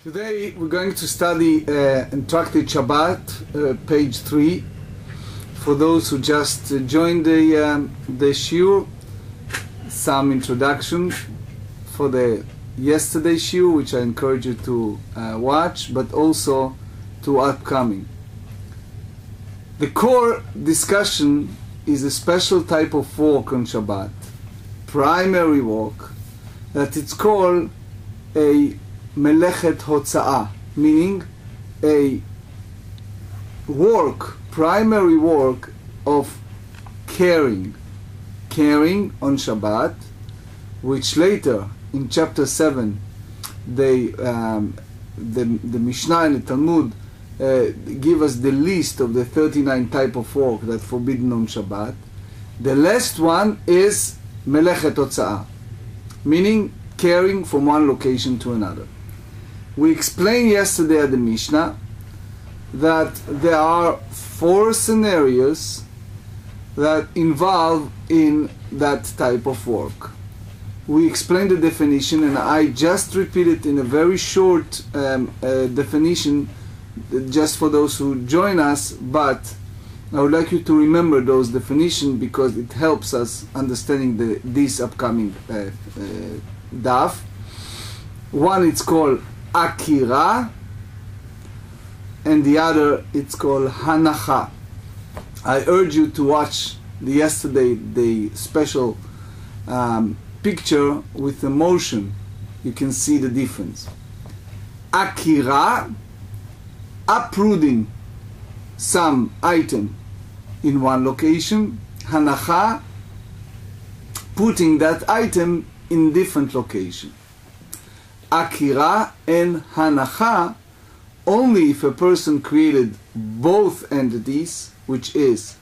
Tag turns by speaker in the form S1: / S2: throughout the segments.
S1: Today we're going to study in Tractate Shabbat, page 3. For those who just joined the shiur, some introduction for the yesterday shiur, which I encourage you to watch, but also to upcoming. The core discussion is a special type of work on Shabbat, primary work, that it's called a melechet hotzaah, meaning a work, primary work of caring on Shabbat, which later in chapter 7 the Mishna and the Talmud give us the list of the 39 type of work that forbidden on Shabbat. The last one is melechet hotzaah, meaning caring from one location to another. We explained yesterday at the Mishnah that there are 4 scenarios that involve in that type of work. We explained the definition, and I just repeated in a very short definition just for those who join us, but I would like you to remember those definitions because it helps us understanding this upcoming daf. One, it's called Akira, and the other it's called Hancha. I urge you to watch yesterday the special picture with the motion. You can see the difference. Akira, uprooting some item in one location. Hancha, putting that item in different location. Akira and Hancha only if a person created both entities, which is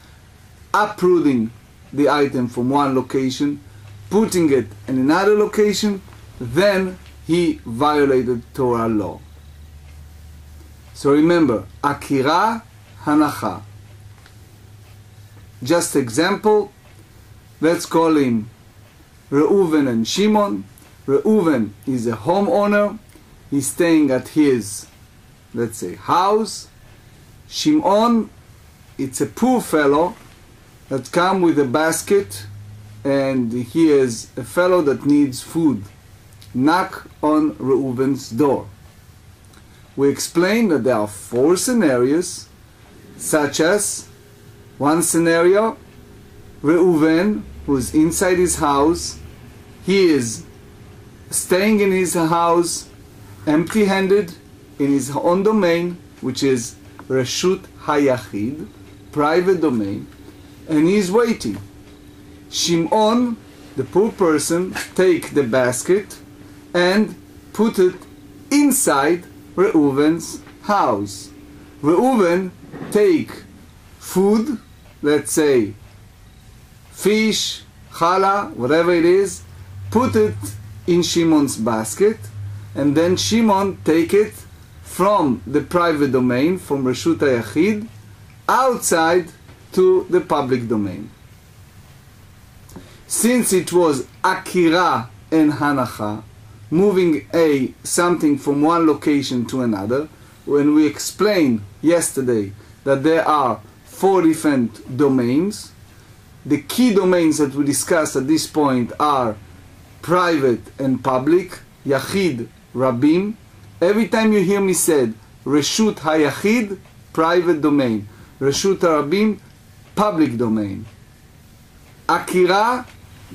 S1: uprooting the item from one location, putting it in another location, then he violated Torah law. So remember, Akira, Hancha. Just example, let's call him Reuven and Shimon. Reuven is a homeowner. He's staying at his, let's say, house. Shimon, it's a poor fellow that come with a basket, and he is a fellow that needs food. Knock on Reuven's door. We explained that there are 4 scenarios, such as one scenario, Reuven, who is inside his house, he is staying in his house empty-handed in his own domain, which is Reshut Hayachid, private domain, and he is waiting. Shimon, the poor person, take the basket and put it inside Reuven's house. Reuven take food, let's say fish, challah, whatever it is, put it in Shimon's basket, and then Shimon take it from the private domain, from Reshut HaYachid, outside to the public domain. Since it was Akira and Hancha, moving something from one location to another, when we explained yesterday that there are 4 different domains, the key domains that we discussed at this point are private and public, Yachid, Rabim. Every time you hear me said Reshut HaYachid, private domain, Reshut HaRabim, public domain. Akira,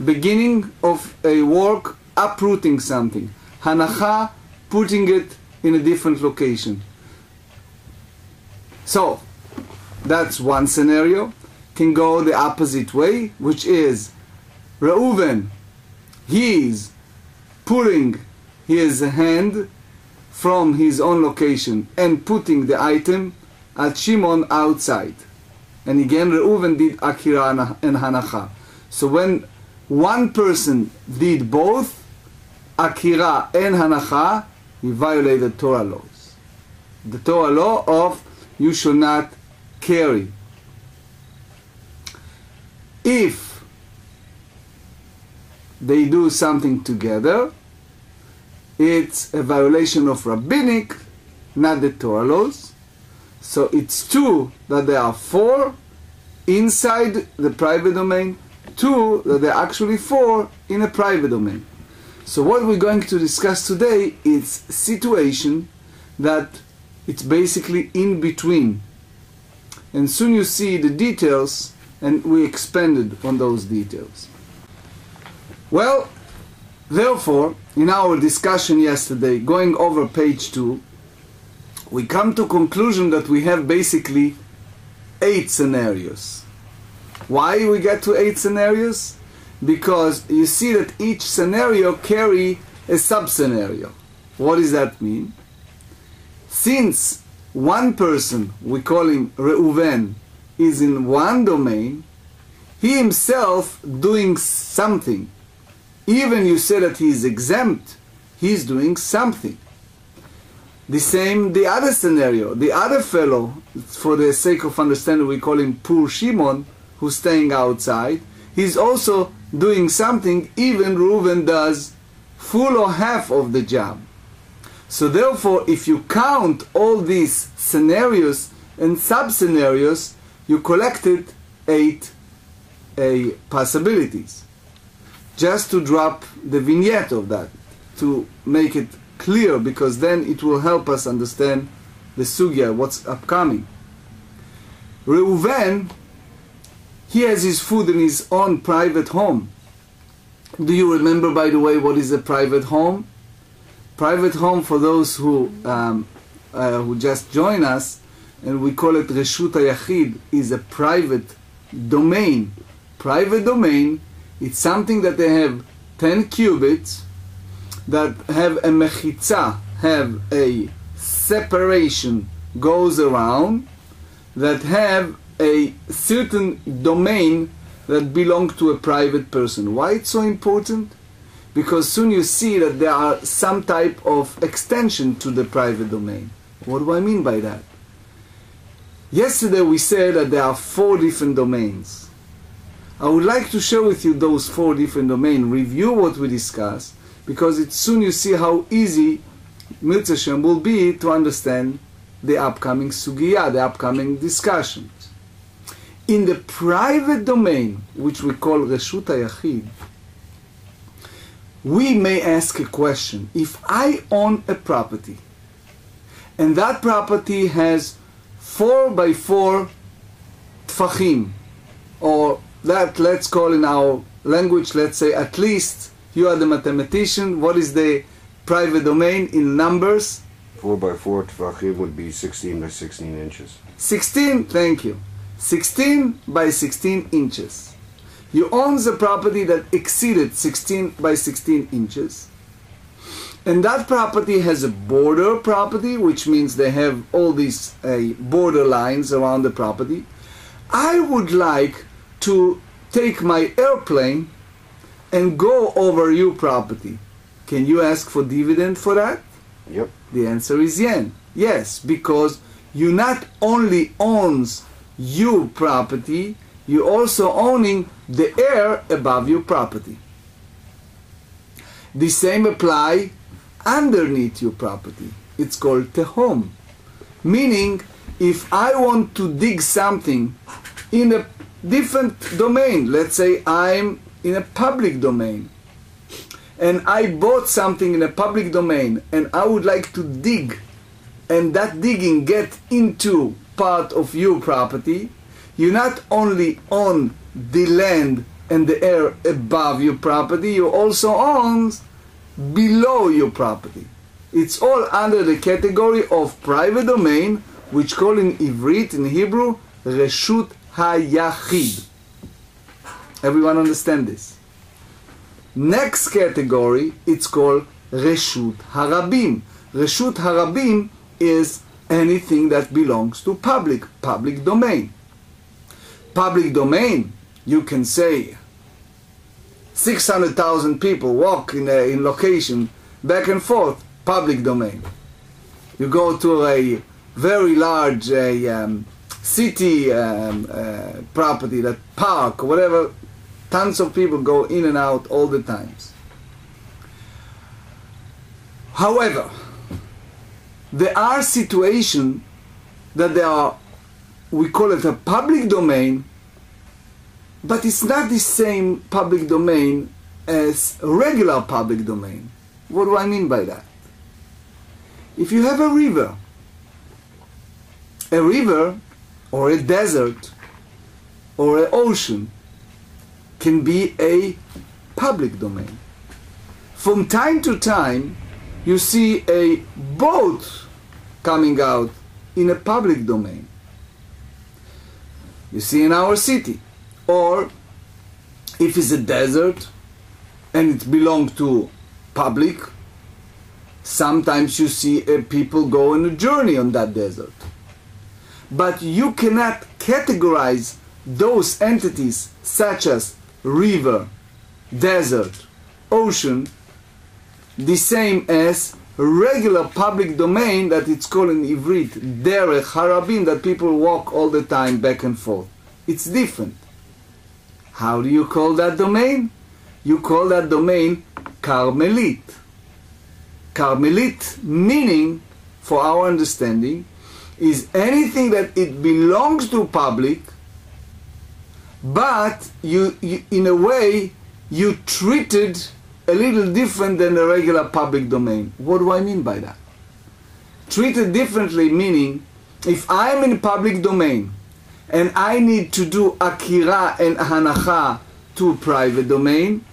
S1: beginning of a work, uprooting something. Hancha, putting it in a different location. So, that's one scenario. Can go the opposite way, which is Reuven, he is pulling his hand from his own location and putting the item at Shimon outside. And again, Reuven did Akira and Hancha. So when one person did both, Akira and Hancha, he violated Torah laws. The Torah law of you should not carry. If they do something together, it's a violation of rabbinic, not the Torah laws. So it's 2 that there are 4 inside the private domain, 2 that there are actually 4 in a private domain. So what we're going to discuss today is situation that it's basically in between. And soon you see the details, and we expanded on those details. Well, therefore, in our discussion yesterday, going over page 2, we come to conclusion that we have basically 8 scenarios. Why we get to 8 scenarios? Because you see that each scenario carry a sub-scenario. What does that mean? Since one person, we call him Reuven, is in one domain, he himself doing something. Even you say that he is exempt, he's doing something. The same, the other scenario, the other fellow, for the sake of understanding, we call him Poor Shimon, who's staying outside. He's also doing something, even Reuven does full or half of the job. So therefore, if you count all these scenarios and sub-scenarios, you collected 8 possibilities. Just to drop the vignette of that, to make it clear, because then it will help us understand the sugya, what's upcoming. Reuven, he has his food in his own private home. Do you remember, by the way, what is a private home? Private home, for those who just join us, and we call it Reshut HaYachid, is a private domain. Private domain, it's something that they have 10 cubits, that have a mechitza, have a separation, goes around, that have a certain domain that belong to a private person. Why it's so important? Because soon you see that there are some type of extension to the private domain. What do I mean by that? Yesterday we said that there are 4 different domains. I would like to share with you those 4 different domains, review what we discussed, because it's soon you see how easy Mirza Shem will be to understand the upcoming sugya, the upcoming discussions. In the private domain, which we call Reshut HaYachid, we may ask a question. If I own a property, and that property has 4 by 4 tfachim, or that, let's call in our language, let's say at least, you are the mathematician, what is the private domain in numbers?
S2: 4 by 4 tfachim would be 16 by 16 inches.
S1: 16, thank you. 16 by 16 inches. You own the property that exceeded 16 by 16 inches. And that property has a border property, which means they have all these border lines around the property. I would like to take my airplane and go over your property. Can you ask for dividend for that?
S2: Yep.
S1: The answer is yes, because you not only owns your property, you also owning the air above your property. The same apply underneath your property. It's called tehom. Meaning, if I want to dig something in a different domain, let's say I'm in a public domain, and I bought something in a public domain, and I would like to dig, and that digging get into part of your property, you not only own the land and the air above your property, you also own below your property. It's all under the category of private domain, which call in Ivrit, in Hebrew, Reshut HaYachid. Everyone understand this? Next category, it's called Reshut HaRabim. Reshut HaRabim is anything that belongs to public domain. Public domain, you can say 600,000 people walk in location back and forth, public domain. You go to a very large city property, that park, whatever, tons of people go in and out all the times. However, there are situations that there are, we call it a public domain, but it's not the same public domain as a regular public domain. What do I mean by that? If you have a river or a desert or an ocean can be a public domain. From time to time, you see a boat coming out in a public domain. You see in our city. Or if it's a desert and it belongs to public, sometimes you see people go on a journey on that desert. But you cannot categorize those entities such as river, desert, ocean, the same as regular public domain that it's called in Ivrit, derech, harabim, that people walk all the time back and forth. It's different. How do you call that domain? You call that domain Carmelit. Carmelit meaning, for our understanding, is anything that it belongs to public, but you in a way you treat it a little different than a regular public domain. What do I mean by that? Treated differently meaning, if I am in public domain and I need to do Akira and Hancha to private domain,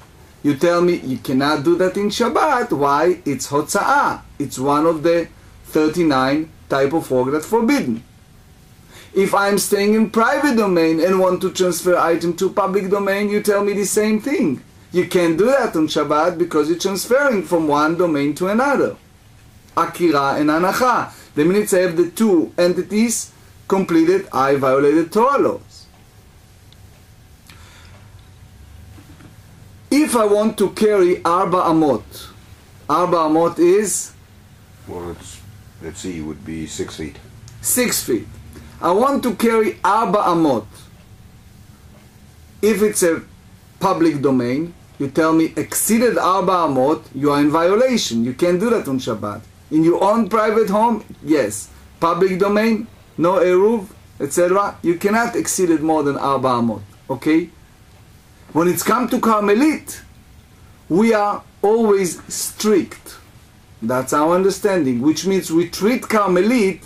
S1: you tell me you cannot do that in Shabbat. Why? It's Hotzaah. It's one of the 39 type of work that's forbidden. If I'm staying in private domain and want to transfer item to public domain, you tell me the same thing. You can't do that on Shabbat because you're transferring from one domain to another. Akira and Hancha. The minute I have the two entities completed, I violated Torah laws. If I want to carry Arba Amot is?
S2: Well, let's see, it would be 6 feet.
S1: 6 feet. I want to carry Arba Amot. If it's a public domain, you tell me exceeded Arba Amot, you are in violation. You can't do that on Shabbat. In your own private home, yes. Public domain, no eruv, etc. You cannot exceed it more than Arba Amot. Okay? When it's come to Carmelit, we are always strict. That's our understanding, which means we treat Carmelit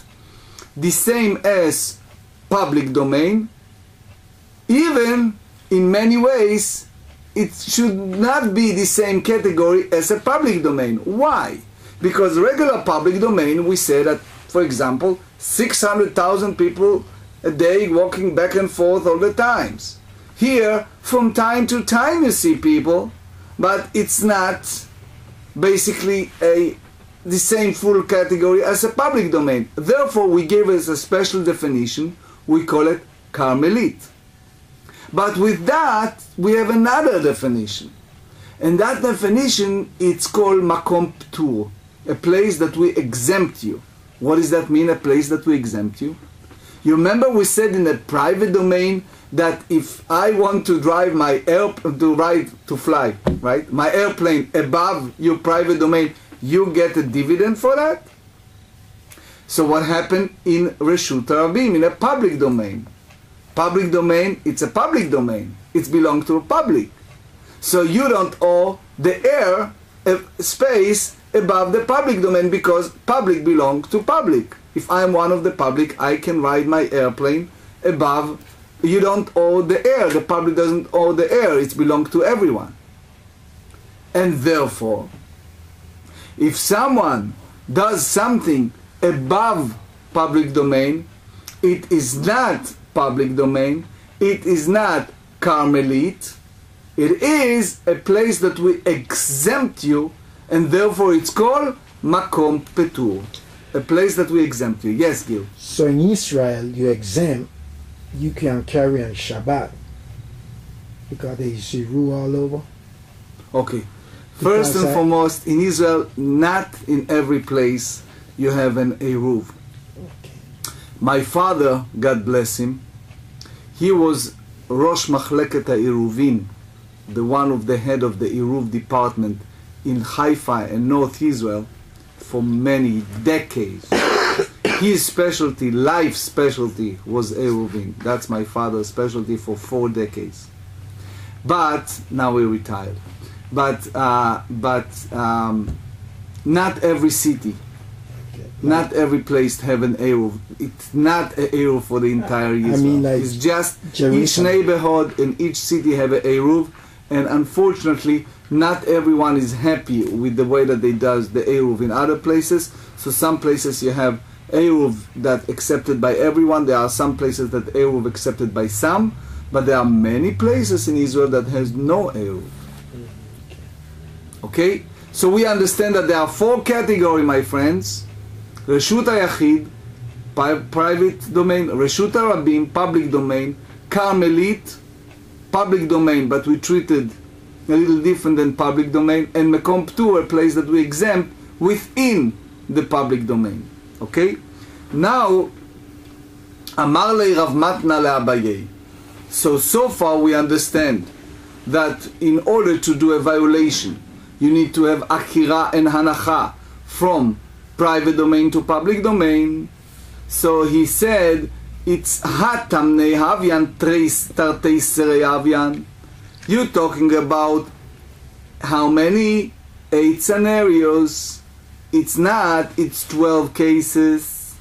S1: the same as public domain. Even in many ways, it should not be the same category as a public domain. Why? Because regular public domain, we say that, for example, 600,000 people a day walking back and forth all the times. Here, from time to time you see people, but it's not basically the same full category as a public domain. Therefore, we gave it a special definition. We call it Carmelit. But with that, we have another definition. And that definition, it's called Makom Ptur, a place that we exempt you. What does that mean, a place that we exempt you? You remember we said in a private domain that if I want to drive my fly, right, my airplane above your private domain, you get a dividend for that? So what happened in Reshut Rabim, in a public domain? Public domain, it's a public domain. It belongs to a public. So you don't owe the air space above the public domain because public belongs to public. If I'm one of the public, I can ride my airplane above. You don't owe the air. The public doesn't owe the air. It belongs to everyone. And therefore, if someone does something above public domain, it is not public domain, it is not Carmelit, it is a place that we exempt you, and therefore it's called Makom Petur, a place that we exempt you. Yes, Gil?
S3: So in Israel, you exempt, you can carry on Shabbat, because there is Shiru all over.
S1: Okay. First and foremost, in Israel, not in every place you have an Eruv.
S3: Okay.
S1: My father, God bless him, he was Rosh Machleket HaEruvim, the one of the head of the Eruv department in Haifa and North Israel. for many decades. His specialty, life specialty, was Eruvin. That's my father's specialty for 4 decades. But now we're retired. But not every city, not every place have an Eruv. It's not an Eruv for the entire Israel.
S3: I mean, like
S1: it's just
S3: Jerusalem.
S1: Each neighborhood and each city have an Eruv, and unfortunately, not everyone is happy with the way that they does the Eruv in other places. So some places you have Eruv that accepted by everyone. There are some places that Eruv accepted by some, but there are many places in Israel that has no Eruv. Okay? So we understand that there are 4 categories, my friends. Reshut HaYachid, private domain. Reshut HaRabim, public domain. Carmelit, public domain, but we treated a little different than public domain. And Mekom Ptur, a place that we exempt within the public domain. Okay? Now, Amar le Rav Matna le Abaye. So far we understand that in order to do a violation, you need to have Akira and Hancha from private domain to public domain. So he said, it's Hatamnei Havyan Tartei Serei Havyan. You're talking about how many? 8 scenarios. It's not, it's 12 cases.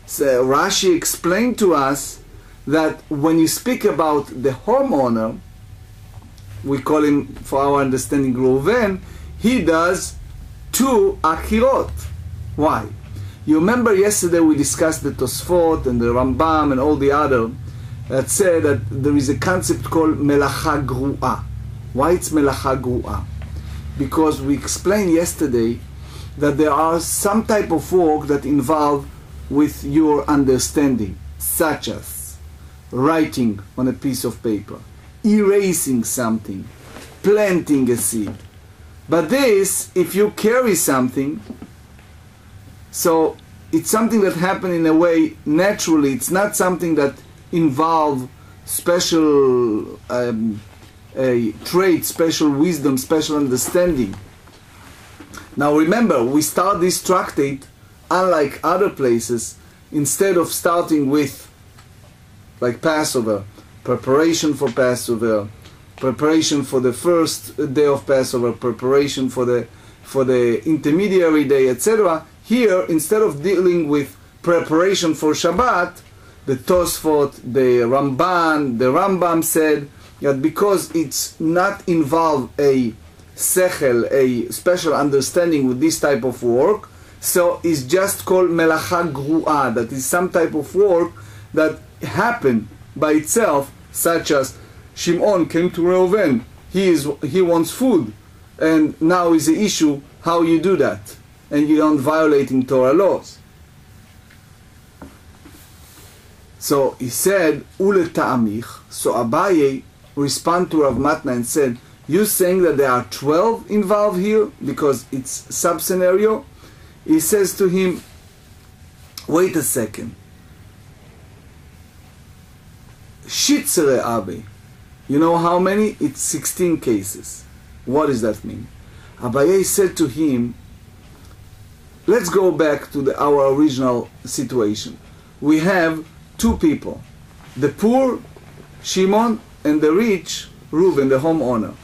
S1: So Rashi explained to us that when you speak about the homeowner, we call him, for our understanding, Reuven, he does 2 akirot. Why? You remember yesterday we discussed the Tosfot and the Rambam and all the other that said that there is a concept called melacha gru'a. Why it's melacha gru'a? Because we explained yesterday that there are some type of work that involve with your understanding, such as writing on a piece of paper, erasing something, planting a seed. But this, if you carry something, so it's something that happened in a way naturally. It's not something that involve special a trait, special wisdom, special understanding. Now remember, we start this tractate, unlike other places, instead of starting with, like Passover, preparation for Passover, preparation for the first day of Passover, preparation for the intermediary day, etc. Here, instead of dealing with preparation for Shabbat, the Tosfot, the Ramban, the Rambam said that because it's not involved a sechel, a special understanding with this type of work, so it's just called melacha gru'a, that is some type of work that happened by itself, such as Shimon came to Reuven, he wants food, and now is the issue how you do that, and you don't violating Torah laws. So he said, Ule ta'amich. So Abaye responded to Rav Matna and said, you saying that there are 12 involved here because it's sub-scenario? He says to him, wait a second. Shitzere Abe. You know how many? It's 16 cases. What does that mean? Abaye said to him, let's go back to our original situation. We have 2 people, the poor, Shimon, and the rich, Reuven, the homeowner.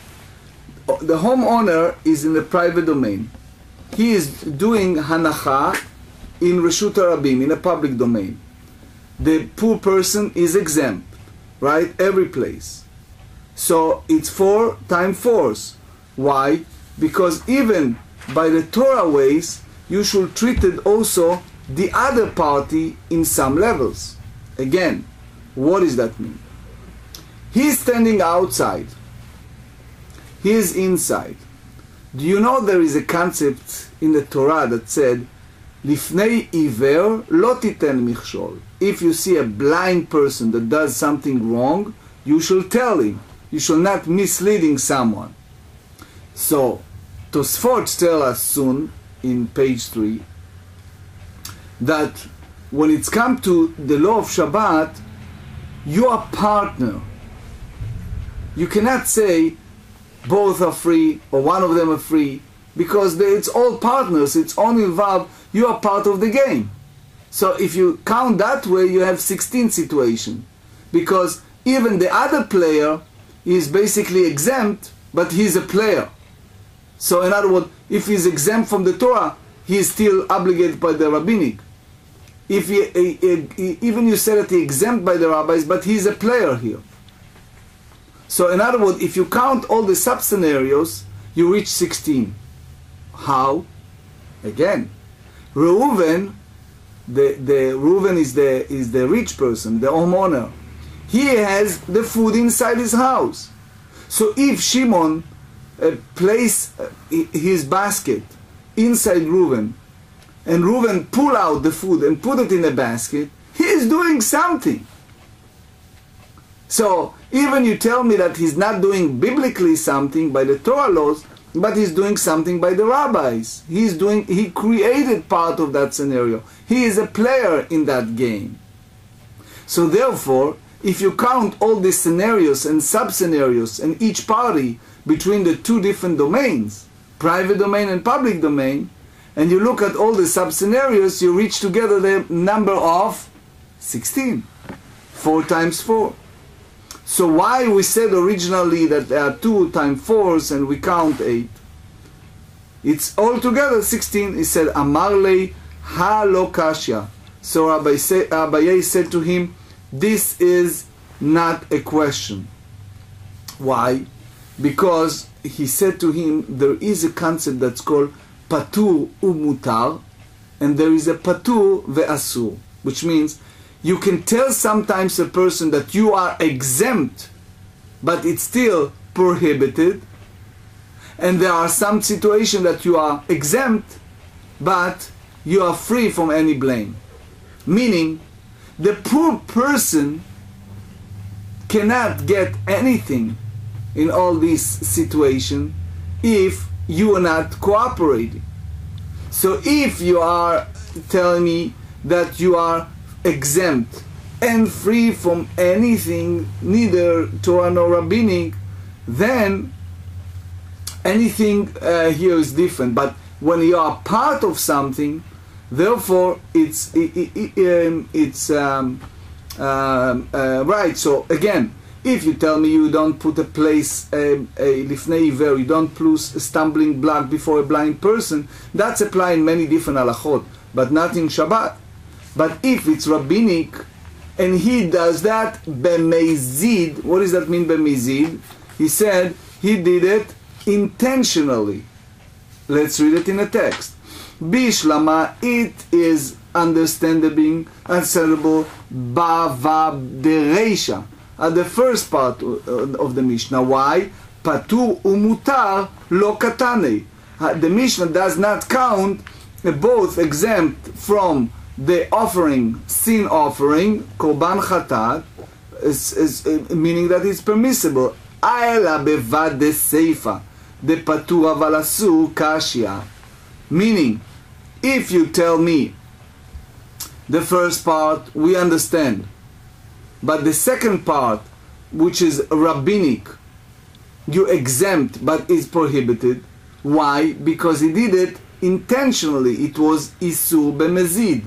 S1: The homeowner is in the private domain. He is doing hancha in Reshut HaRabim, in a public domain. The poor person is exempt, right? Every place. So it's 4 times 4. Why? Because even by the Torah ways, you should treat it also the other party in some levels. Again, what does that mean? He is standing outside. He is inside. Do you know there is a concept in the Torah that said, Lifnei iver lo titen michshol. If you see a blind person that does something wrong, you should tell him. You should not misleading someone. So, Tosfot tell us soon, in page 3, that when it's come to the law of Shabbat, you are partner. You cannot say both are free or one of them are free, because it's all partners. It's only involved you are part of the game. So if you count that way, you have 16 situations. Because even the other player is basically exempt, but he's a player. So in other words, if he's exempt from the Torah, he is still obligated by the rabbinic. If even you say that he's exempt by the rabbis, but he's a player here. So in other words, if you count all the sub-scenarios, you reach 16. How? Again, Reuven, the Reuven is the rich person, the homeowner. He has the food inside his house. So if Shimon place his basket inside Reuven, and Reuven pull out the food and put it in a basket, he is doing something. So even you tell me that he's not doing biblically something by the Torah laws, but he's doing something by the rabbis. He created part of that scenario. He is a player in that game. So therefore, if you count all the scenarios and sub-scenarios and each party between the two different domains, private domain and public domain, and you look at all the sub-scenarios, you reach together the number of 16. 4 times 4. So why we said originally that there are 2 times 4s and we count 8? It's altogether 16. He said, Amarle ha lo kashya. So Rabbi said to him, this is not a question. Why? Because he said to him, there is a concept that's called patur umutar, and there is a patur ve'asur, which means you can tell sometimes a person that you are exempt, but it's still prohibited, and there are some situations that you are exempt, but you are free from any blame. Meaning, the poor person cannot get anything in all these situations if you are not cooperating. So if you are telling me that you are exempt and free from anything, neither Torah nor rabbinic, then anything here is different. But when you are part of something, therefore it's right. So again, if you tell me you don't put a place a lifnei iver, you don't place a stumbling block before a blind person, that's applied in many different halachot, but not in Shabbat. But if it's rabbinic and he does that b'mezid, what does that mean b'mezid? He said he did it intentionally. Let's read it in a text. Bishlama, it is understandable bava dereisha, at the first part of the Mishnah. Why? Patur umutar lo katane. The Mishnah does not count both exempt from the offering, sin offering, korban chatat, meaning that it's permissible. Ayla bevad de seifa, de patur aval asur kashya. Meaning, if you tell me the first part we understand, but the second part, which is rabbinic, you exempt but is prohibited. Why? Because he did it intentionally. It was isur b'mezid,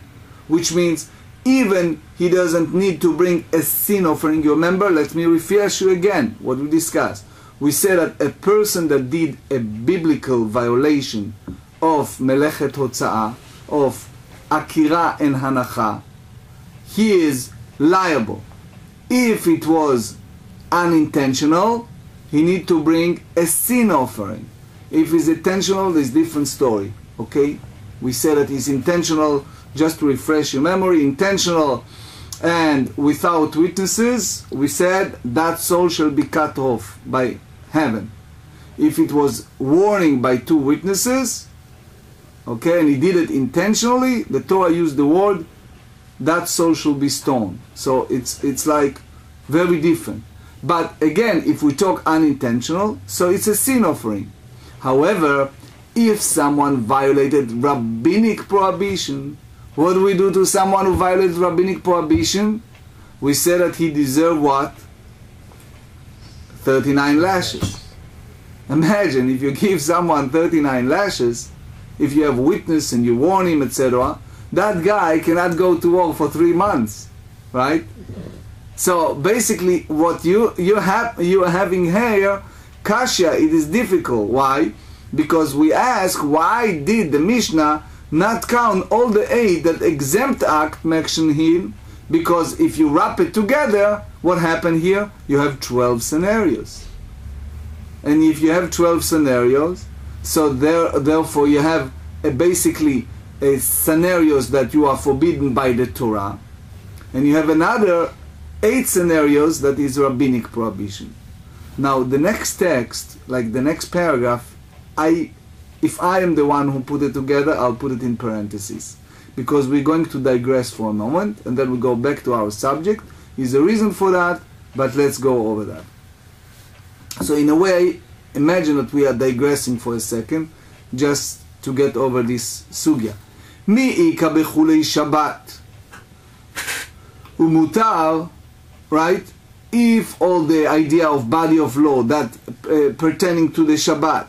S1: which means even he doesn't need to bring a sin offering. You remember? Let me refresh you again what we discussed. We said that a person that did a biblical violation of melechet hotzaa, of akira and hancha, he is liable. If it was unintentional, he need to bring a sin offering. If it's intentional, there's a different story. Okay? We said that it's intentional, just to refresh your memory, intentional and without witnesses, we said that soul shall be cut off by heaven. If it was warning by 2 witnesses, okay, and he did it intentionally, the Torah used the word, that soul shall be stoned. So it's like very different. But again, if we talk unintentional, so it's a sin offering. However, if someone violated rabbinic prohibition, what do we do to someone who violated rabbinic prohibition? We say that he deserved what? 39 lashes. Imagine if you give someone 39 lashes, if you have a witness and you warn him, etc., that guy cannot go to work for 3 months, right? So basically, what you are having here, kasha, it is difficult. Why? Because we ask, why did the Mishnah not count all the 8 that exempt act mentioned here? Because if you wrap it together, what happened here? You have 12 scenarios. And if you have 12 scenarios, so therefore you have basically scenarios that you are forbidden by the Torah, and you have another 8 scenarios that is rabbinic prohibition. Now the next text, like the next paragraph, if I am the one who put it together, I'll put it in parentheses, because we're going to digress for a moment and then we go back to our subject. There's a reason for that, but let's go over that. So in a way, imagine that we are digressing for a second, just to get over this sugya. Mi'ika bechulei Shabbat umutar, right? If all the idea of body of law that pertaining to the Shabbat,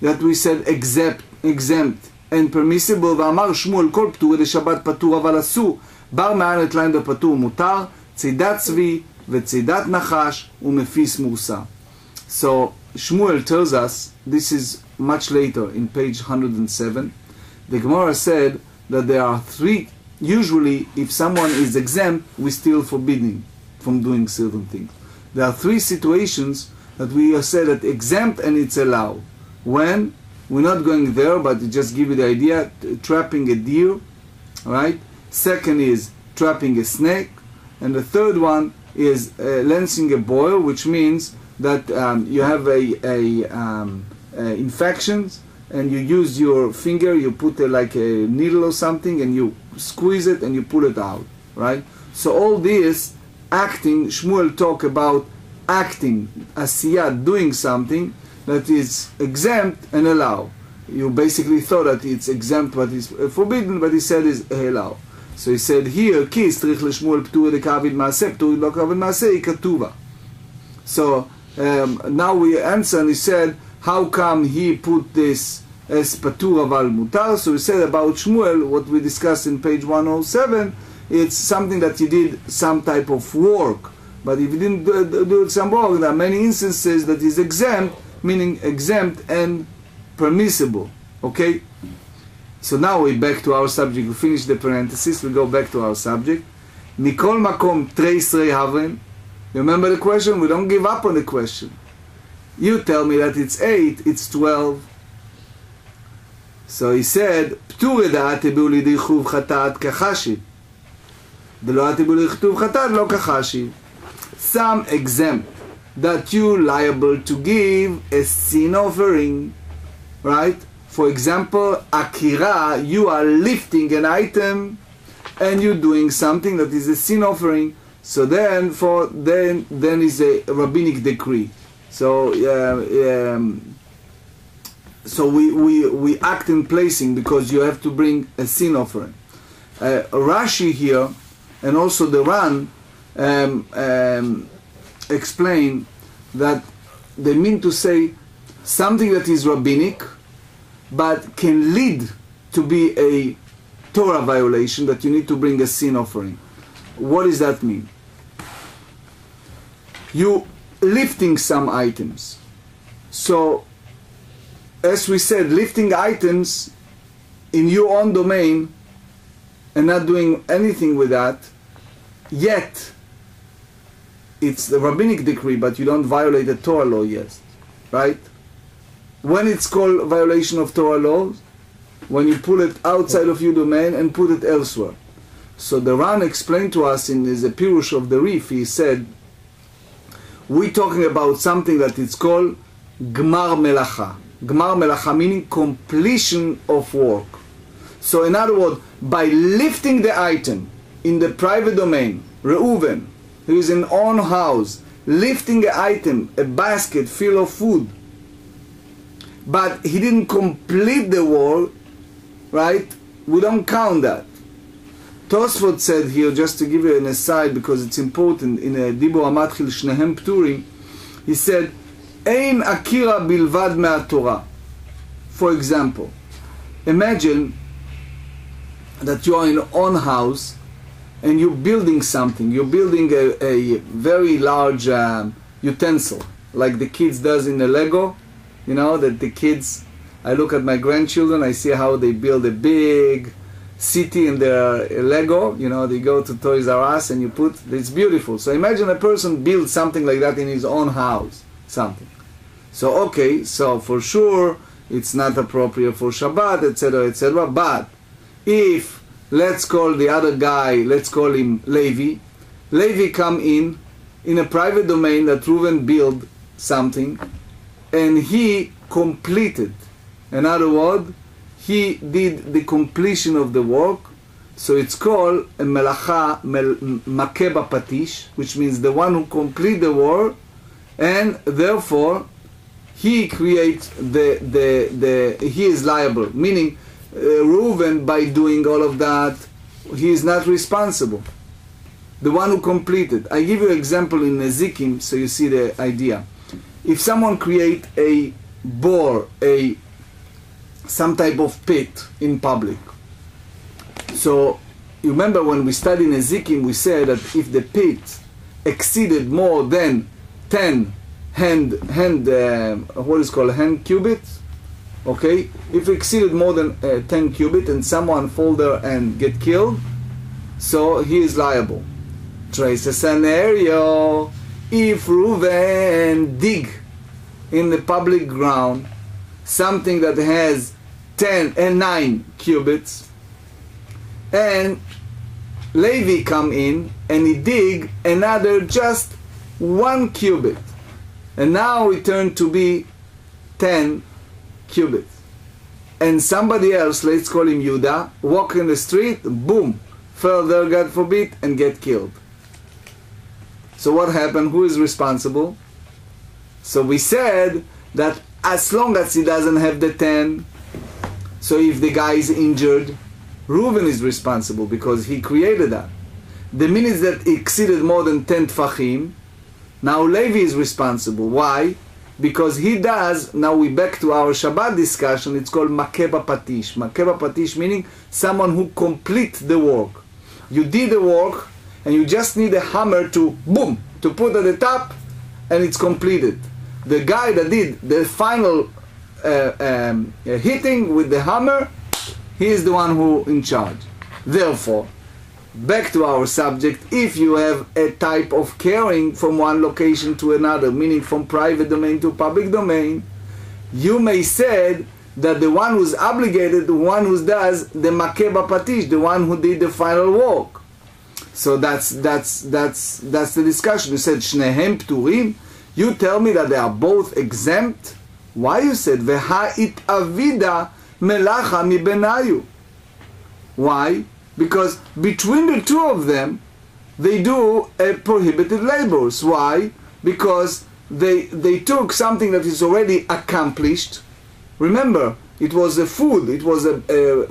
S1: that we said exempt and permissible, ואמר שמואל כל פטורי לשבת פטור אבל אסור, בר מעל את ליין בפטור מותר, צידת צבי וצידת נחש ומפיס מורסה. So Shmuel tells us, this is much later in page 107, the Gemara said that there are 3, usually if someone is exempt, we still forbidden from doing certain things. There are 3 situations that we said that exempt and it's allowed. When? We're not going there, but to just give you the idea, trapping a deer, right? Second is trapping a snake, and the third one is lancing a boil, which means that you have infections, and you use your finger, you put like a needle or something, and you squeeze it and you pull it out, right? So all this acting, Shmuel talk about acting, asiyat, doing something that is exempt and allowed. You basically thought that it's exempt but it's forbidden, but he said is allowed. So he said here, Kis trich l'shmuel p'turi l'kavid ma'aseh, p'turi l'kavid ma'aseh, ikatuva. So now we answer, and he said, how come he put this as patur aval mutar? So we said about Shmuel, what we discussed in page 107, it's something that he did some type of work. But if he didn't do some work, there are many instances that he's exempt, meaning exempt and permissible. Okay? So now we're back to our subject. We finish the parenthesis, we go back to our subject. Mikol makom treisrei havren. Remember the question? We don't give up on the question. You tell me that it's 8, it's 12. So he said, פטור ידעת הביאו לידי חוב חטאת כחשיב. דלא הביאו לידי חוב חטאת לא כחשיב. Some exempt that you liable to give a sin offering, right? For example, عקירה, you are lifting an item and you're doing something that is a sin offering. So then is a rabbinic decree. So so we act in placing because you have to bring a sin offering. Rashi here and also the Ran explain that they mean to say something that is rabbinic but can lead to be a Torah violation, that you need to bring a sin offering. What does that mean? You lifting some items. So as we said, lifting items in your own domain and not doing anything with that, yet it's the rabbinic decree, but you don't violate the Torah law yet, right? When it's called violation of Torah laws, when you pull it outside of your domain and put it elsewhere. So the Ran explained to us in his Pirush of the Rif, he said, we're talking about something that is called Gmar Melacha. Gmar Melacha meaning completion of work. So in other words, by lifting the item in the private domain, Reuven, who is in own house, lifting an item, a basket full of food, but he didn't complete the work, right? We don't count that. Tosfot said here, just to give you an aside because it's important, in a Dibur Amatchil Shnehem Pturim, he said, Ein Akira bilvad me'atorah. For example, imagine that you are in your own house and you're building something. You're building a very large utensil, like the kids does in the Lego. You know, that the kids, I look at my grandchildren, I see how they build a big city in their Lego. You know, they go to Toys R Us and you put, it's beautiful. So imagine a person builds something like that in his own house, something. So okay, so for sure it's not appropriate for Shabbat, etc., etc. But if, let's call the other guy, let's call him Levi. Levi come in a private domain that Reuven built something, and he completed. In other words, he did the completion of the work. So it's called a melacha makeh bapatish, which means the one who complete the work, and therefore he creates he is liable. Meaning, Reuven, by doing all of that, he is not responsible. The one who completed. I give you an example in Nezikim, so you see the idea. If someone create a bore, some type of pit in public. So you remember when we studied Nezikim, we said that if the pit exceeded more than 10 hand cubits, okay, if it exceeded more than 10 cubits and someone fall there and get killed, so he is liable. Trace a scenario. If Reuven dig in the public ground something that has 10 and 9 cubits, and Levi come in and he dig another just 1 cubit, and now it turned to be 10 cubits, and somebody else, let's call him Yudah, walk in the street, boom, fell there, God forbid, and get killed. So what happened? Who is responsible? So we said that as long as he doesn't have the 10, so if the guy is injured, Reuven is responsible because he created that. The minute that he exceeded more than 10 tfachim, now Levi is responsible. Why? Because he does, now we back to our Shabbat discussion, it's called makeh bapatish. Makeh bapatish meaning someone who complete the work. You did the work, and you just need a hammer to, boom, to put at the top, and it's completed. The guy that did the final hitting with the hammer, he is the one who in charge. Therefore, back to our subject, if you have a type of carrying from one location to another, meaning from private domain to public domain, you may say that the one who's obligated, the one who does the makeh bapatish, the one who did the final work. So that's the discussion. You said shnehem pturim. You tell me that they are both exempt. Why you said v'ha'it avida melacha mi benayu? Why? Because between the two of them, they do a prohibited labors. Why? Because they took something that is already accomplished. Remember, it was a food. It was a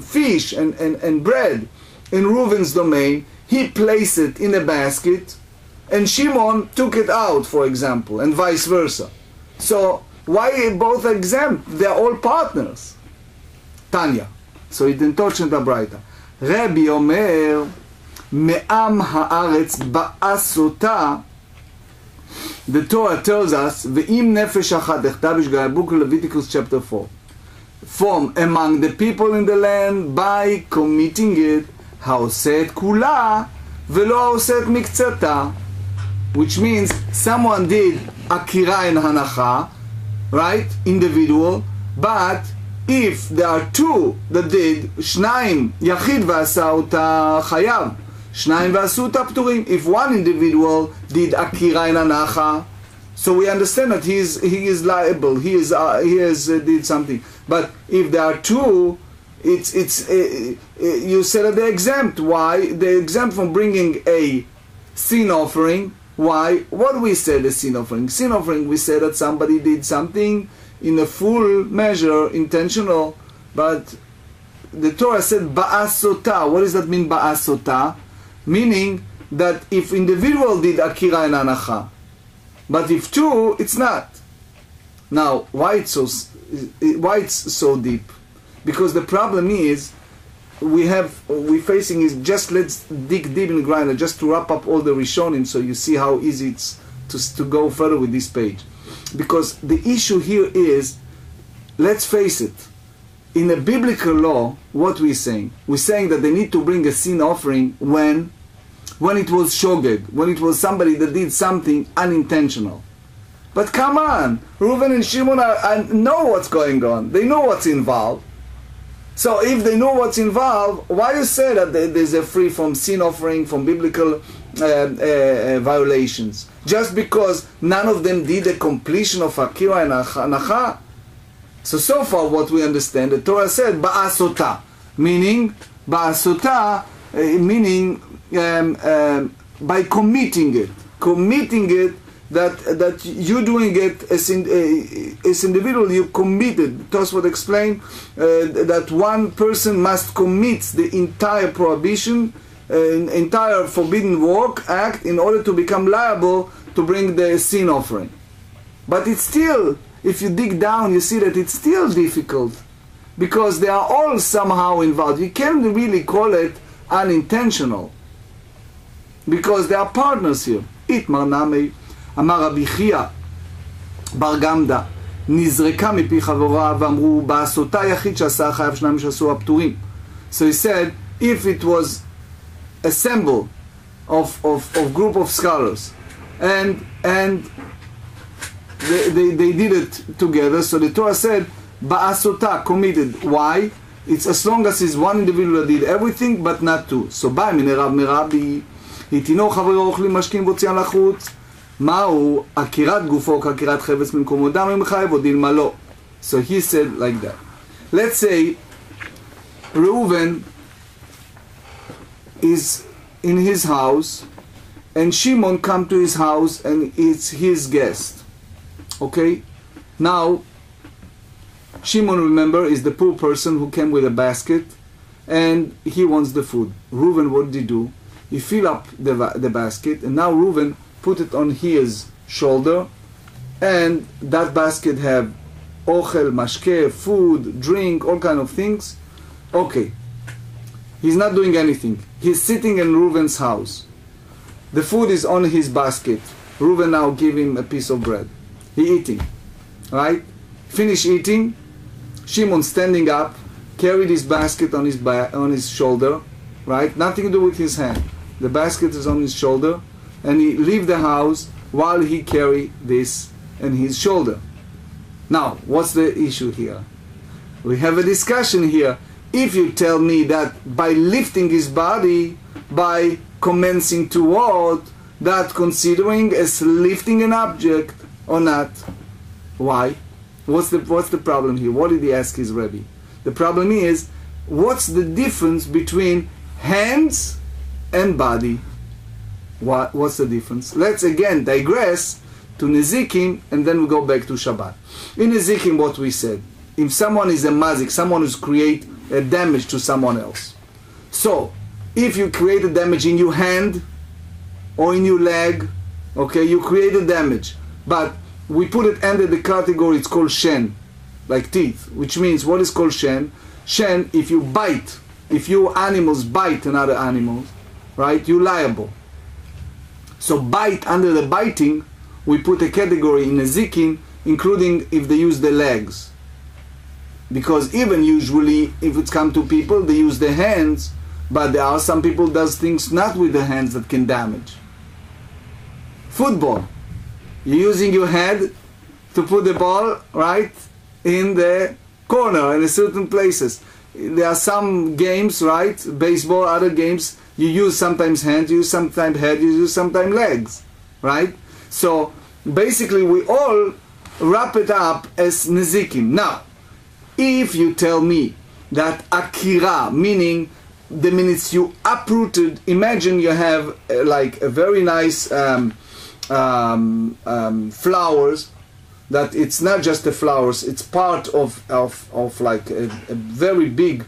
S1: fish and bread in Reuven's domain. He placed it in a basket, and Shimon took it out, for example, and vice versa. So why both exempt? They are all partners. Tanya. So it in Tochen Tabraita. Rabbi Omer, me'am haaretz ba'asota. The Torah tells us, ve'im nefesh achat echtav ishgaya book Leviticus chapter 4. From among the people in the land by committing it, העושה את כולה ולא העושה את מקצתה, which means someone did עקירה and הנחה, right, individual, but if there are two that did, שניים יחיד ועשה אותה חייב, שניים ועשו אותה פטורים. If one individual did עקירה and הנחה, so we understand that he is liable, he did something. But if there are two, you said that they're exempt. Why? They're exempt from bringing a sin offering. Why? What do we say the sin offering? Sin offering, we say that somebody did something in a full measure, intentional, but the Torah said ba'asota. What does that mean, ba'asota? Meaning that if individual did akira and anacha, but if two, it's not. Now, why it's so deep? Because the problem is, we're facing is just, let's dig deep in the grinder, just to wrap up all the Rishonim, so you see how easy it's to go further with this page. Because the issue here is, let's face it, in the biblical law, what we're saying? We're saying that they need to bring a sin offering when it was shogeg, when it was somebody that did something unintentional. But come on, Reuven and Shimon know what's going on. They know what's involved. So if they know what's involved, why you say that there's a free from sin offering, from biblical violations? Just because none of them did the completion of Akira and Hancha? So far what we understand, the Torah said, Ba'asota, meaning, Ba'asota, meaning by committing it. Committing it, that you doing it as individual, you committed. Tosfot explained that one person must commit the entire prohibition, entire forbidden work, act, in order to become liable to bring the sin offering. But it's still, if you dig down, you see that it's still difficult, because they are all somehow involved. You can't really call it unintentional, because they are partners here. Itmar namei, אמר רבי חייא בר גמדא, נזרקה מפי חברה ואמרו, בעשותה יחיד שעשה חייב שניים שעשו הפטורים. So he said, if it was a symbol of group of scholars, and they did it together, so the Torah said, בעשותה, committed. Why? It's as long as it's one individual that did everything, but not two. So בא מן רב מרבי, התינו חברו אוכלים משקים והוציאם לחוץ, מהו עקירת גופו כעקירת חפץ במקומו דם אם חייב או דילמה לא. So he said like that. Let's say Reuven is in his house and Shimon come to his house and it's his guest. Okay? Now Shimon, remember, is the poor person who came with a basket and he wants the food. Reuven, what did he do? He fill up the basket, and now Reuven put it on his shoulder, and that basket have ochel, mashke, food, drink, all kind of things. Okay. He's not doing anything. He's sitting in Reuven's house. The food is on his basket. Reuven now give him a piece of bread. He eating. Right? Finish eating. Shimon standing up, carried his basket on his shoulder. Right? Nothing to do with his hand. The basket is on his shoulder, and he leave the house while he carry this on his shoulder. Now, what's the issue here? We have a discussion here. If you tell me that by lifting his body, by commencing toward, that considering as lifting an object or not, why? What's the problem here? What did he ask his Rebbe? The problem is, what's the difference between hands and body? What's the difference? Let's again digress to Nezikim, and then we go back to Shabbat. In Nezikim, what we said, if someone is a mazik, someone who's create a damage to someone else. So, if you create a damage in your hand or in your leg, okay, you create a damage, but we put it under the category, it's called shen, like teeth, which means, what is called shen? Shen, if you bite, if your animals bite another animal, right, you're liable. So bite, under the biting, we put a category in Nezikim, including if they use the legs. Because even usually, if it's come to people, they use their hands, but there are some people does things not with the hands that can damage. Football. You're using your head to put the ball, right, in the corner, in certain places. There are some games, right, baseball, other games, you use sometimes hands, you use sometimes head, you use sometimes legs, right? So basically we all wrap it up as Nezikim. Now, if you tell me that Akira, meaning the minutes you uprooted, imagine you have like a very nice flowers, that it's not just the flowers, it's part of like a very big,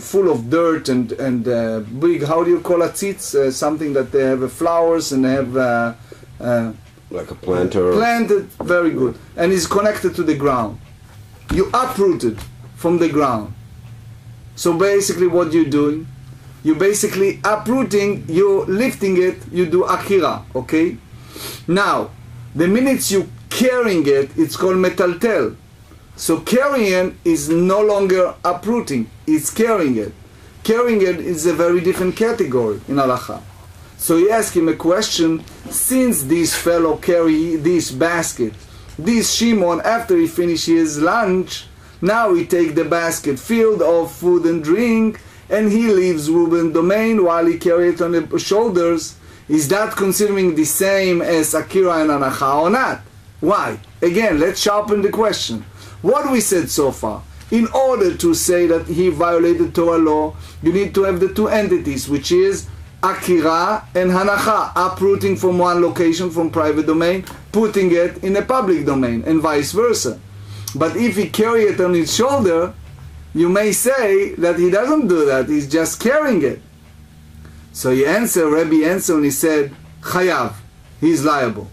S1: full of dirt and big, how do you call it, tzitz, something that they have flowers and they have
S2: like a planter.
S1: Planted, very good, and is connected to the ground. You uprooted from the ground. So basically what you're doing, you're basically uprooting, you're lifting it, you do akira, okay? Now, the minute you carrying it, it's called metaltel. So carrying is no longer uprooting, it's carrying it. Carrying it is a very different category in halacha. So he asked him a question, since this fellow carry this basket, this Shimon, after he finishes his lunch, now he take the basket filled of food and drink, and he leaves Reuben domain while he carry it on the shoulders. Is that considering the same as Akira and Hancha or not? Why? Again, let's sharpen the question. What we said so far, in order to say that he violated Torah law, you need to have the two entities, which is Akira and Hancha, uprooting from one location, from private domain, putting it in a public domain, and vice versa. But if he carry it on his shoulder, you may say that he doesn't do that, he's just carrying it. So he answered, Rabbi answered, and he said, Chayav, he's liable.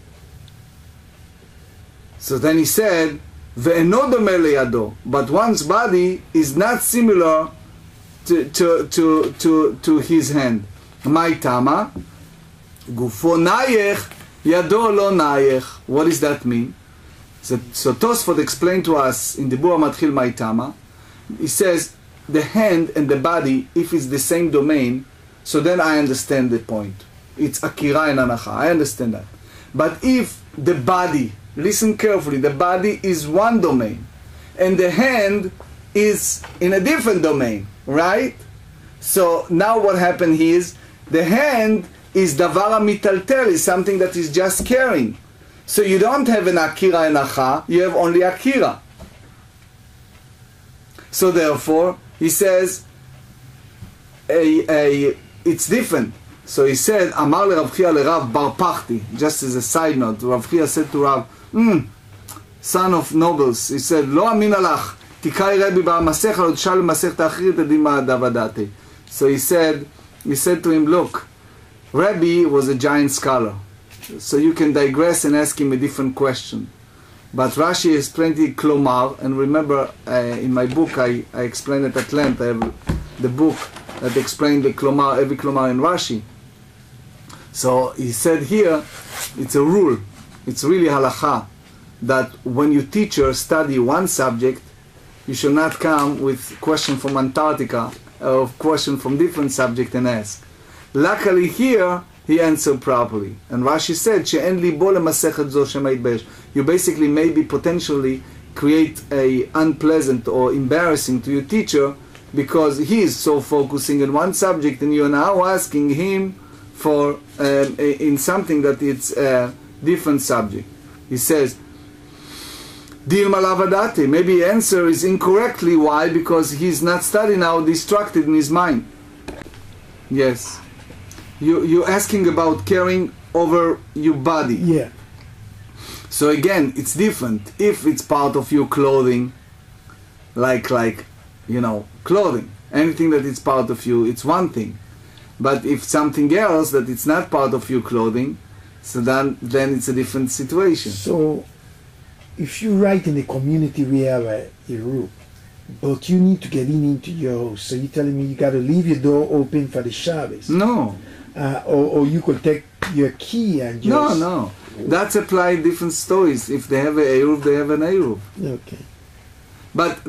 S1: So then he said, Ve'eno domeh leyado, but one's body is not similar to his hand. Mai tama, gufo nayech, yado lo nayech. What does that mean? So Tosfot explained to us in the Bura Matchil Mai tama. He says the hand and the body, if it's the same domain, so then I understand the point. It's Akira and Hancha. I understand that. But if the body, listen carefully, the body is one domain and the hand is in a different domain, right? So now what happened is the hand is davara mitaltel, is something that is just carrying. So you don't have an Akira and Hancha, you have only Akira. So therefore, he says, it's different. So he said, Amar le Rav Chia le Rav bar Pachti, just as a side note, Rav Chia said to Rav, son of nobles, he said, Lo amin alach, tikai Rebbe bar Masech, lo tshal Masech ta'achir tedima davadate. So he said to him, look, Rebbe was a giant scholar, so you can digress and ask him a different question. But Rashi has plenty klomar, and remember in my book I explained it at length. I have the book that explained the klomar, every klomar in Rashi. So he said here, it's a rule, it's really halacha, that when you teach or study one subject, you should not come with question from Antarctica or question from different subject and ask. Luckily here, he answered properly. And Rashi said, "She'en libo lemasechet zo shema yitbayesh." You basically maybe potentially create a unpleasant or embarrassing to your teacher because he is so focusing on one subject and you are now asking him for in something that it's a different subject. He says, Dilma lavadate. Maybe the answer is incorrectly. Why? Because he's not studying now, distracted in his mind. Yes. You're asking about carrying over your body.
S3: Yeah.
S1: So again, it's different. If it's part of your clothing, like clothing, anything that is part of you, it's one thing. But if something else that it's not part of your clothing, so then it's a different situation.
S3: So, if you write in the community, we have a room, but you need to get into your house. So you're telling me you got to leave your door open for the Shabbos?
S1: No.
S3: Or you could take your key and just...
S1: No. That's applied different stories. If they have an Eruv, they have an Eruv.
S3: Okay.
S1: But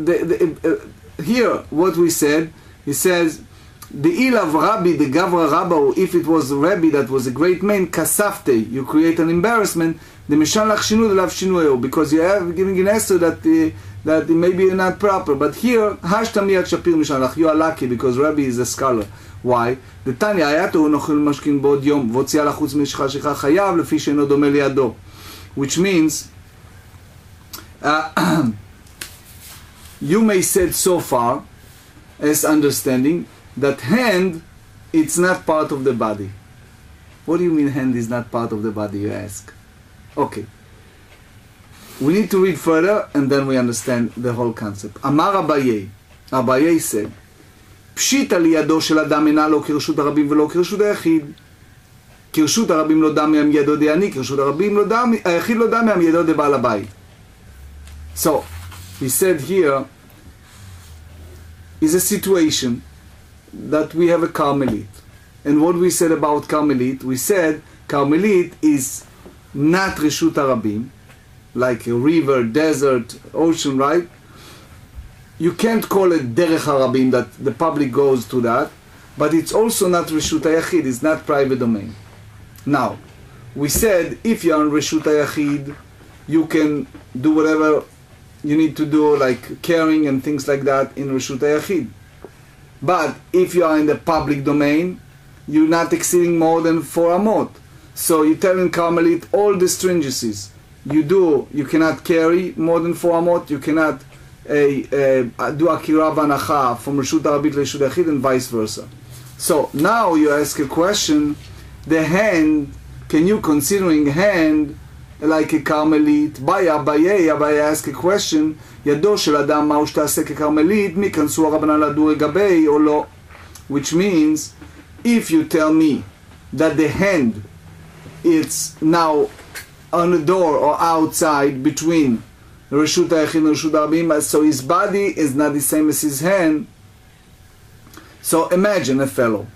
S1: here, what we said, he says, the ilav Rabbi, the Gavra Rabba, if it was Rabbi that was a great man, kasafte, you create an embarrassment, the Mishan lach shinu, the lav shinu, because you are giving an answer that maybe not proper. But here, hashtamiyat shapir Mishan lach, you are lucky because Rabbi is a scholar. Why? The Tanya ayato nochil mashkin bod yom v'tzia lachutz mishcha shecha chayav lefi she'eno domeh liyado, which means you may said so far as understanding that hand, it's not part of the body. What do you mean hand is not part of the body, you ask? Okay. We need to read further and then we understand the whole concept. Amar Abaye. Abaye said, פשיטא לידו של אדם אינה לא כרשות הרבים ולא כרשות היחיד. כרשות הרבים לא דם מידו דעני, כרשות היחיד לא דם מידו דבעל הבית. So, he said here, is a situation that we have a Carmelit. And what we said about Carmelit, we said Carmelit is not Reshut Harabim, like a river, desert, ocean, right? You can't call it Derech Harabim, that the public goes to that, but it's also not Reshut HaYachid, it's not private domain. Now, we said if you're on Reshut HaYachid, you can do whatever you need to do, like caring and things like that in Reshut HaYachid. But if you are in the public domain, you're not exceeding more than 4 amot. So you tell in Carmelit all the stringencies. You cannot carry more than 4 amot, you cannot do Akira VaNacha from Reshut Harabit to Reshut HaYachid and vice versa. So now you ask a question, the hand, can you considering hand like a Carmelit? Abaye ask a question, ידו של אדם מהו שתעשה כקרמלית, מי כנסו הרבנן לדור לגבי או לא? Which means, if you tell me that the hand is now on the door or outside between Reshut HaYachid and Reshut Harabim, so his body is not the same as his hand. So imagine a fellow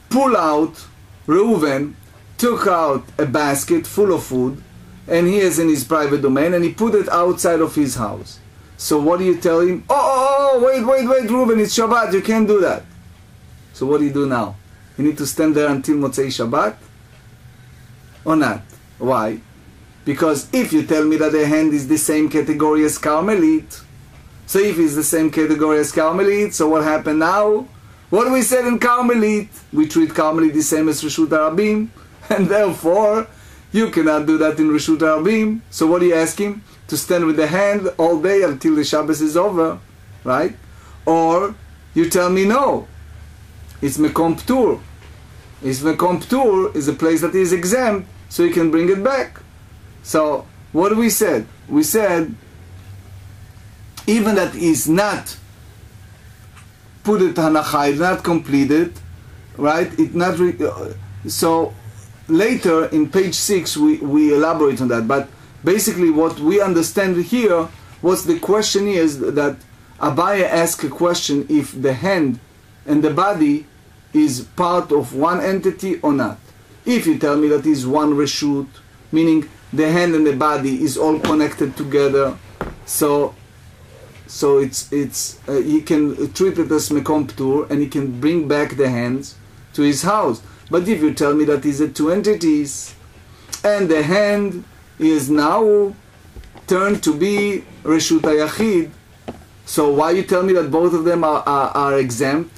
S1: pull out, Reuven took out a basket full of food, and he is in his private domain, and he put it outside of his house. So what do you tell him? Wait, Reuven, it's Shabbat, you can't do that. So what do you do now? You need to stand there until Motzei Shabbat? Or not? Why? Because if you tell me that the hand is the same category as Carmelit, so if it's the same category as Carmelit, so what happened now? What we said in Carmelit, we treat Carmelit the same as Reshut Harabim, and therefore you cannot do that in Reshut Harabim. So what do you ask him? To stand with the hand all day until the Shabbos is over, right? Or you tell me no, it's Mekom Ptur. It's Mekom Ptur is a place that is exempt, so you can bring it back. So what we said? We said even that is not put it hanachai, not completed, right? It not so later in page 6 we elaborate on that. But basically what we understand here, what's the question is that Abaye asked a question if the hand and the body is part of one entity or not. If you tell me that is one reshut, meaning the hand and the body is all connected together, so he can treat it as mekom ptur, and he can bring back the hands to his house. But if you tell me that is two entities, and the hand is now turned to be Reshut HaYachid, so why you tell me that both of them are exempt?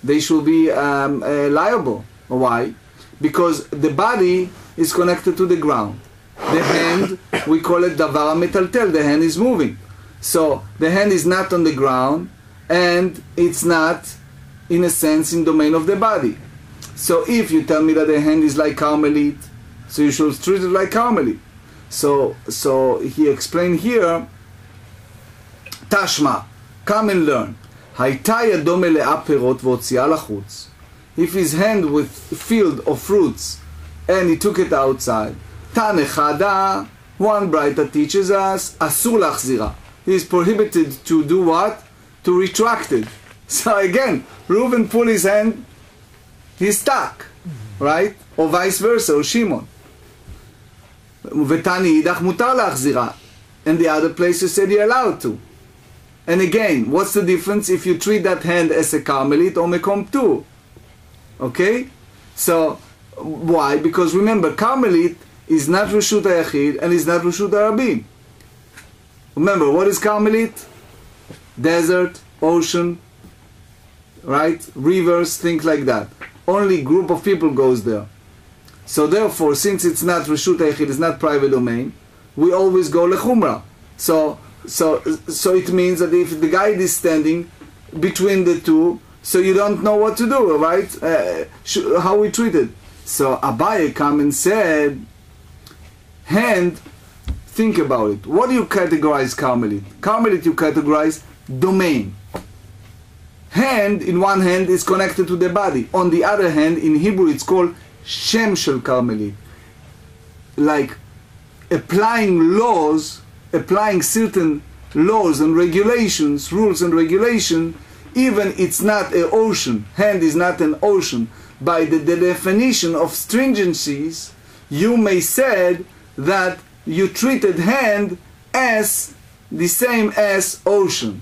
S1: They should be liable. Why? Because the body is connected to the ground. The hand, we call it davar metaltel, the hand is moving. So the hand is not on the ground, and it's not, in a sense, in domain of the body. So if you tell me that the hand is like Carmelit, so you should treat it like Carmelit. So he explained here, Tashma, come and learn. הייתה ידו מלאה פירות והוציאה לחוץ. If his hand with field of fruits and he took it outside, תנא חדה, one brighter teaches us, אסור להחזירה. He is prohibited to do what? To retract it. So again, Reuven pulled his hand, he's stuck, right? Or vice versa, or Shimon. ותנא אידך מותר להחזירה. And the other place you said you're allowed to. And again, what's the difference if you treat that hand as a Carmelit or Mekom Ptur? Okay? So, why? Because remember, Carmelit is not Reshut HaYachid and is not Reshut Harabim. Remember, what is Carmelit? Desert, ocean, right? Rivers, things like that. Only group of people goes there. So therefore, since it's not Reshut HaYachid, it's not private domain, we always go lechumra. So it means that if the guide is standing between the two, so you don't know what to do, right? How we treat it. So Abaye come and said, hand, think about it. What do you categorize Carmelit? Carmelit you categorize domain. Hand, in one hand, is connected to the body. On the other hand, in Hebrew it's called Shem Shel Carmelit. Like applying certain laws and regulations, rules and regulations even it's not an ocean, hand is not an ocean, by the definition of stringencies, you may say that you treated hand as the same as ocean.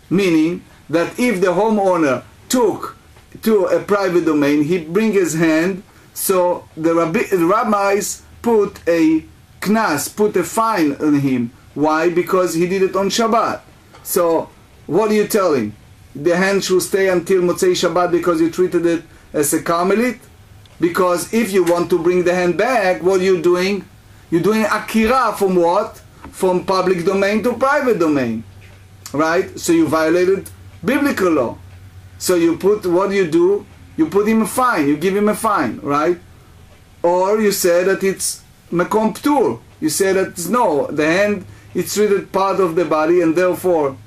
S1: Meaning that if the homeowner took to a private domain, he bring his hand, so the rabbis put a knas, put a fine on him. Why? Because he did it on Shabbat. So what are you telling? The hand should stay until Motzei Shabbat because you treated it as a Carmelite? Because if you want to bring the hand back, what are you doing? You're doing Akira from what? From public domain to private domain. Right? So you violated biblical law. So you put, what do? You put him a fine. You give him a fine. Right? Or you say that it's Mekom Ptur. You say that no, the hand is treated part of the body and therefore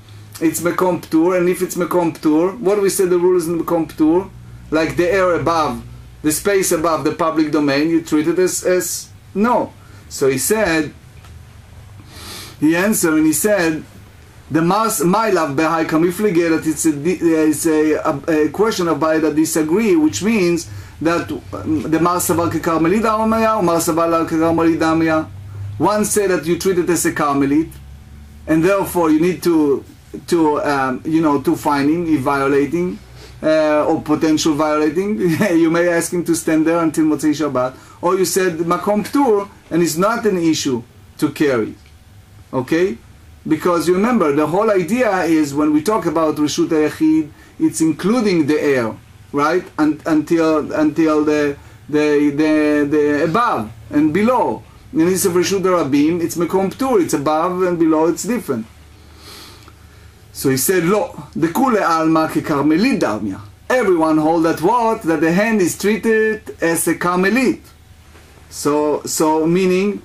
S1: it's Mekom Ptur. And if it's Mekom Ptur, what do we say the rule is in Mekom Ptur? Like the air above, the space above the public domain, you treat it as no. So he said, he answered and he said, the my love behai kamiflige, that it's a question of by that disagree, which means that the Marsavar Karmelida Omaya or Marsavar Karmelida. One said that you treat it as a Carmelite, and therefore you need to fine him if violating. Or potential violating, you may ask him to stand there until Motzei Shabbat. Or you said Makom Ptur, and it's not an issue to carry. Okay? Because you remember, the whole idea is when we talk about Reshut HaYachid, it's including the air, right? Until the above and below. And it's a Reshut HaRabim, it's Makom Ptur, it's above and below, it's different. So he said, "Lo, the kule alma ke Carmelit damya." Everyone hold that what? That the hand is treated as a Carmelit. So meaning,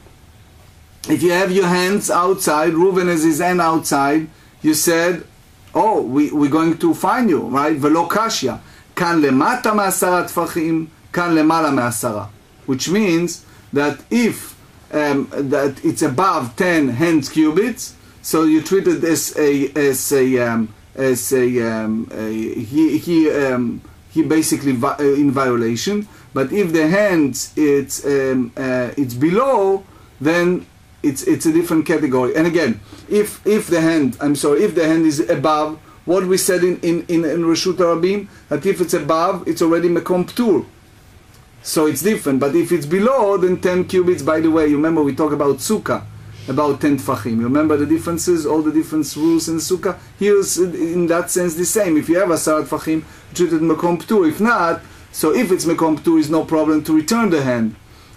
S1: if you have your hands outside, Reuven has his hand outside, you said, "Oh, we're going to find you, right?" Velo kashya, kan lemata me'asara tfachim, kan lemala me'asara, which means that if that it's above 10 hand cubits. So you treat it he basically in violation. But if the hand it's below, then it's a different category. And again, if the hand is above, what we said in Reshut HaRabim, that if it's above, it's already Mekom Ptur. So it's different. But if it's below, then 10 cubits. By the way, you remember we talked about sukkah. About 10 tfachim. You remember the differences, all the different rules in sukkah? Here's in that sense the same. If you have a sarat tfachim, treat it mekom ptur. If not, so if it's mekom ptur, is no problem to return the hand.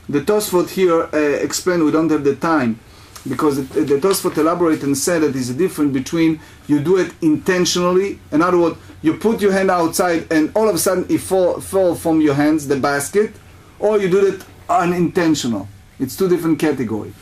S1: The Tosfot here explain, we don't have the time, because the Tosfot elaborate and said that there's a difference between you do it intentionally, in other words, you put your hand outside and all of a sudden it fall from your hands, the basket, or you do it unintentional. It's two different categories.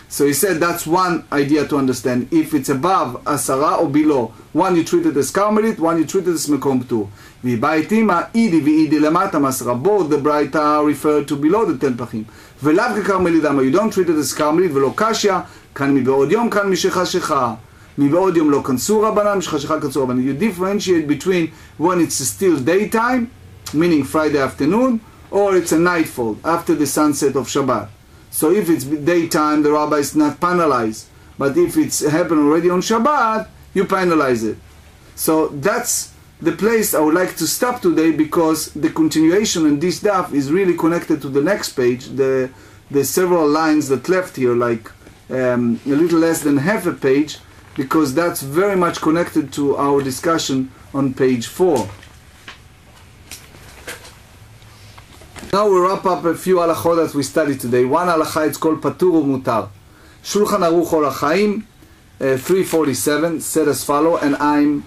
S1: So he said that's one idea to understand. If it's above Asara or below, one you treat it as Carmelite, one you treat it as Mekom Ptur. V'baitima idi v'idi lemata masra. Both the Braita refer to below the 10 pachim. V'lav keCarmelidama. You don't treat it as Carmelite. V'lo kashya. Kan mibeod yom, kan mishechashecha. Mibeod yom lo kansu rabanan, mishechashecha kansu rabanan. You differentiate between when it's still daytime, meaning Friday afternoon, or it's a nightfall after the sunset of Shabbat. So if it's daytime, the rabbi is not penalized. But if it's happened already on Shabbat, you penalize it. So that's the place I would like to stop today, because the continuation in this daf is really connected to the next page. The several lines that left here, like a little less than half a page, because that's very much connected to our discussion on page 4. Now we wrap up a few halachot that we studied today. One halacha, it's called Patur Mutar. Shulchan Aruch Or HaChaim 347 said as follow, and I'm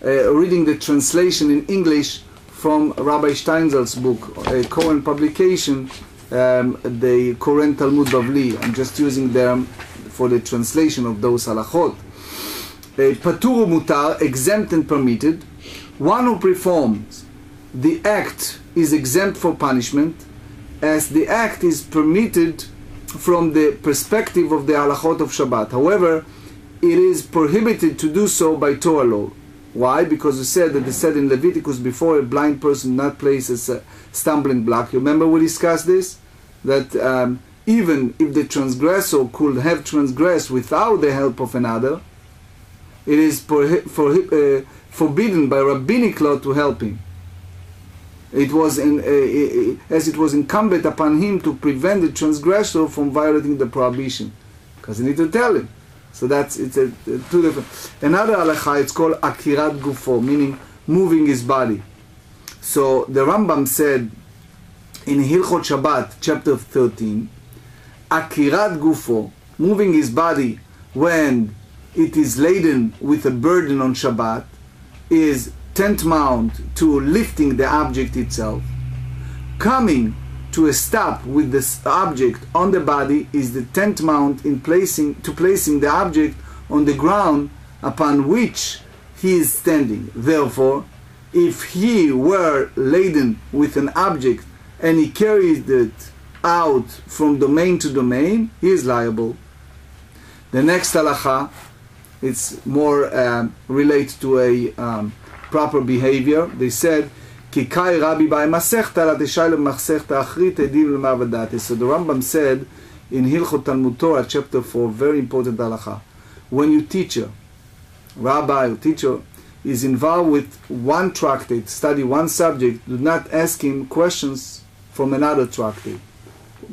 S1: reading the translation in English from Rabbi Steinsaltz's book, a Koren publication, the Koren Talmud Bavli. I'm just using them for the translation of those halachot. Patur Mutar, exempt and permitted. One who performs the act is exempt for punishment, as the act is permitted from the perspective of the halachot of Shabbat. However, it is prohibited to do so by Torah law. Why? Because you said that they said in Leviticus before a blind person not place a stumbling block. You remember we discussed this? That even if the transgressor could have transgressed without the help of another, it is forbidden by rabbinic law to help him. It was as it was incumbent upon him to prevent the transgressor from violating the prohibition, because he need to tell him. So it's two different. Another halacha, it's called akirat gufo, meaning moving his body. So the Rambam said in Hilchot Shabbat, chapter 13, akirat gufo, moving his body when it is laden with a burden on Shabbat, is tantamount to lifting the object itself. Coming to a stop with the object on the body is the tantamount in placing the object on the ground upon which he is standing. Therefore, if he were laden with an object and he carried it out from domain to domain, he is liable. The next halacha, it's more related to a proper behavior. They said, Kikai Rabbi by Masechta la Teshayla Masechta Achrit Edim Lemavadate. So the Rambam said in Hilchot Talmud, chapter 4, very important halacha. When your teacher, rabbi or teacher, is involved with one tractate, study one subject, do not ask him questions from another tractate,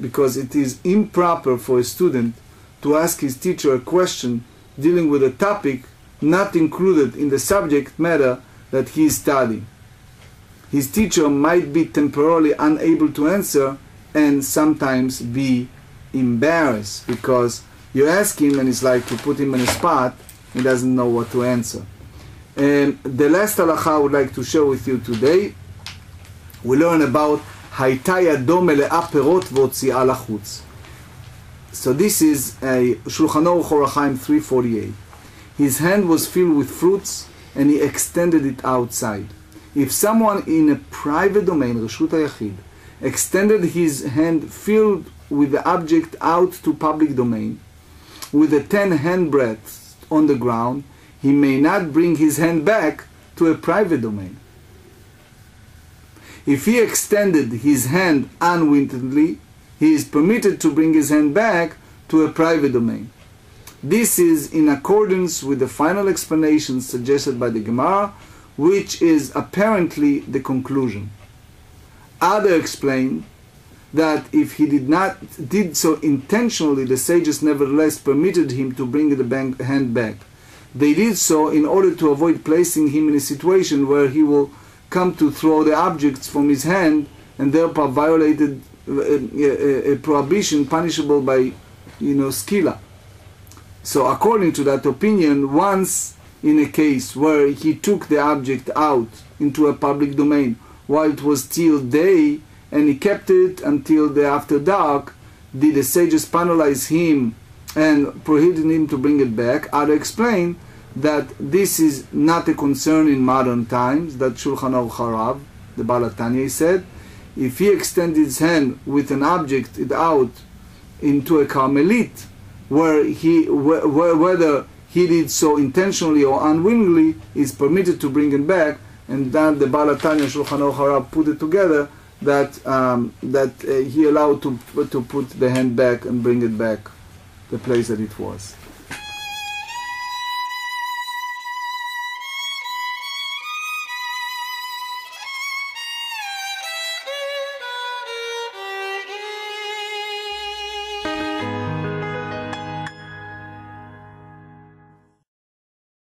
S1: because it is improper for a student to ask his teacher a question dealing with a topic not included in the subject matter that he is studying. His teacher might be temporarily unable to answer and sometimes be embarrassed, because you ask him and it's like you put him in a spot, he doesn't know what to answer. And the last halacha I would like to share with you today, we learn about Hayta yado mele'a perot v'hotzi'a lachutz. So this is a Shulchan Aruch Orach Chaim 348. His hand was filled with fruits and he extended it outside. If someone in a private domain, Reshut HaYachid, extended his hand filled with the object out to public domain, with a 10 hand breadths on the ground, he may not bring his hand back to a private domain. If he extended his hand unwittingly, he is permitted to bring his hand back to a private domain. This is in accordance with the final explanation suggested by the Gemara, which is apparently the conclusion. Others explain that if he did so intentionally, the sages nevertheless permitted him to bring the hand back. They did so in order to avoid placing him in a situation where he will come to throw the objects from his hand and thereby violated a prohibition punishable by, skila. So according to that opinion, once in a case where he took the object out into a public domain while it was still day and he kept it until the after dark, did the sages penalize him and prohibited him to bring it back? Others explain that this is not a concern in modern times, that Shulchan Aruch Harav, the Baal HaTanya, said, if he extended his hand with an object out into a Carmelite, whether he did so intentionally or unwillingly, is permitted to bring it back, and then the Baal HaTanya, Shulchan Aruch Harav, put it together that he allowed to put the hand back and bring it back the place that it was.